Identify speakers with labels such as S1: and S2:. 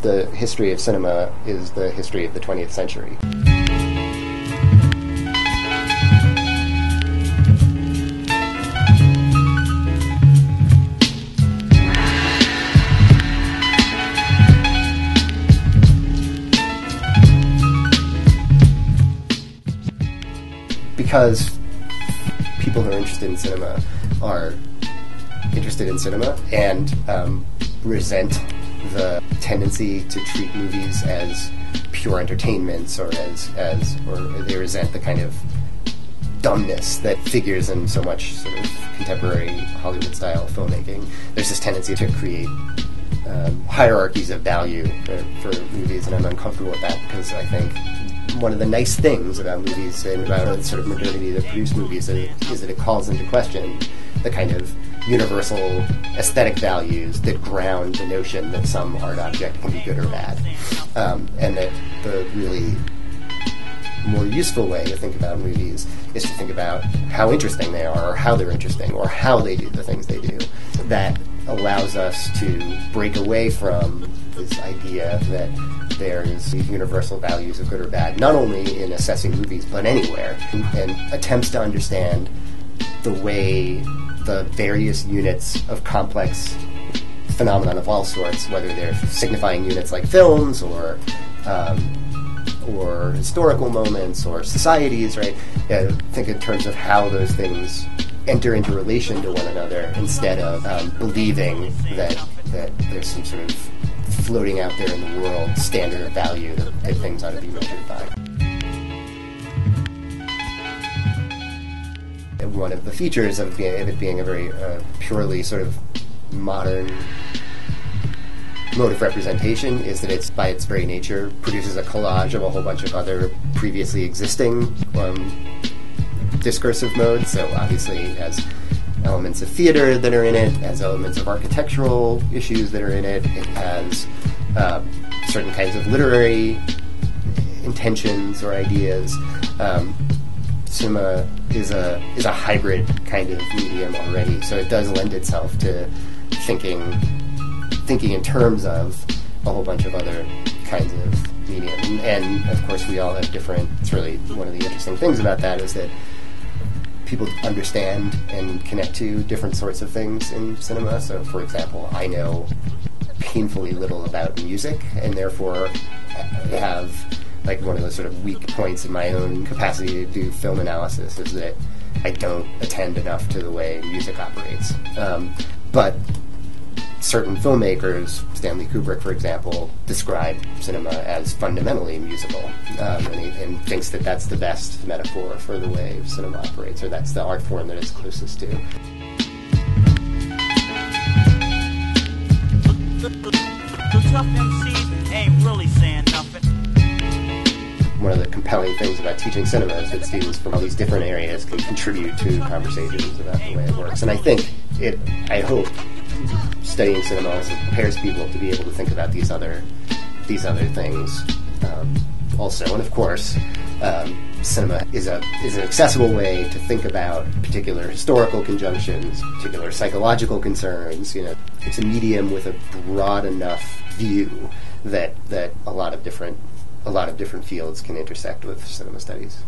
S1: The history of cinema is the history of the 20th century. Because people who are interested in cinema are interested in cinema and resent the tendency to treat movies as pure entertainments, or or they resent the kind of dumbness that figures in so much sort of contemporary Hollywood-style filmmaking. There's this tendency to create hierarchies of value for movies, and I'm uncomfortable with that because I think one of the nice things about movies and about the sort of modernity that produce movies is that it calls into question the kind of universal aesthetic values that ground the notion that some art object can be good or bad. And that the really more useful way to think about movies is to think about how interesting they are, or how they're interesting, or how they do the things they do. That allows us to break away from this idea that there's these universal values of good or bad, not only in assessing movies, but anywhere, and attempts to understand the way the various units of complex phenomenon of all sorts, whether they're signifying units like films or historical moments or societies, right? Think in terms of how those things enter into relation to one another, instead of believing that there's some sort of floating out there in the world standard of value that things ought to be measured by. One of the features of it being a very purely sort of modern mode of representation is that it's, by its very nature, produces a collage of a whole bunch of other previously existing discursive modes. So obviously it has elements of theater that are in it, it has elements of architectural issues that are in it, it has certain kinds of literary intentions or ideas. Cinema is a hybrid kind of medium already, so it does lend itself to thinking in terms of a whole bunch of other kinds of medium. And of course we all have different, it's really one of the interesting things about that is that people understand and connect to different sorts of things in cinema. So for example, I know painfully little about music, and therefore have like one of the sort of weak points in my own capacity to do film analysis is that I don't attend enough to the way music operates. But certain filmmakers, Stanley Kubrick, for example, describe cinema as fundamentally musical, and thinks that that's the best metaphor for the way cinema operates, or that's the art form that it's closest to.
S2: The tough MCs ain't really saying nothing.
S1: One of the compelling things about teaching cinema is that students from all these different areas can contribute to conversations about the way it works. And I think I hope studying cinema also prepares people to be able to think about these other things also. And of course, cinema is an accessible way to think about particular historical conjunctions, particular psychological concerns. You know, it's a medium with a broad enough view that a lot of different fields can intersect with cinema studies.